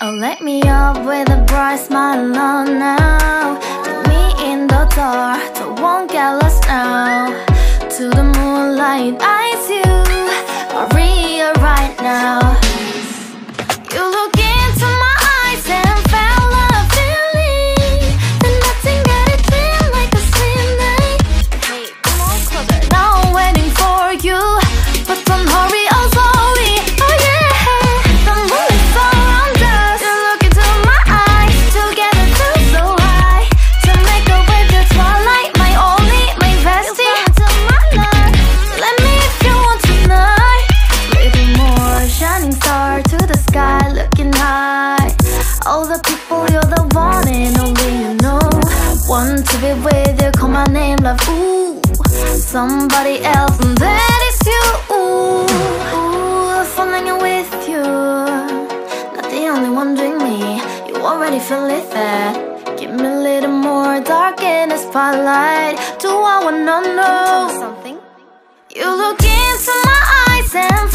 Oh, let me up with a bright smile on now. Put me in the dark, so won't get lost now. To the moonlight, eyes you, Maria right now. You look into my eyes and felt a feeling that nothing got it feel like a slim night. Hey, come on closer. Now I'm waiting for you, but don't hurry, oh slowly. Oh yeah, the moon is around us. You look into my eyes, together feel so high. To make a way through twilight, my only, my bestie. You come into my life, let me if you want tonight. Little more shining star to the sky, looking high. All the people, you're the one and only you know. Want to be with you, call my name, love, ooh. Somebody else, and that is you, ooh. Falling in with you, not the only one doing me. You already feel it there. Give me a little more dark in the spotlight. Do I wanna know something? You look into my eyes and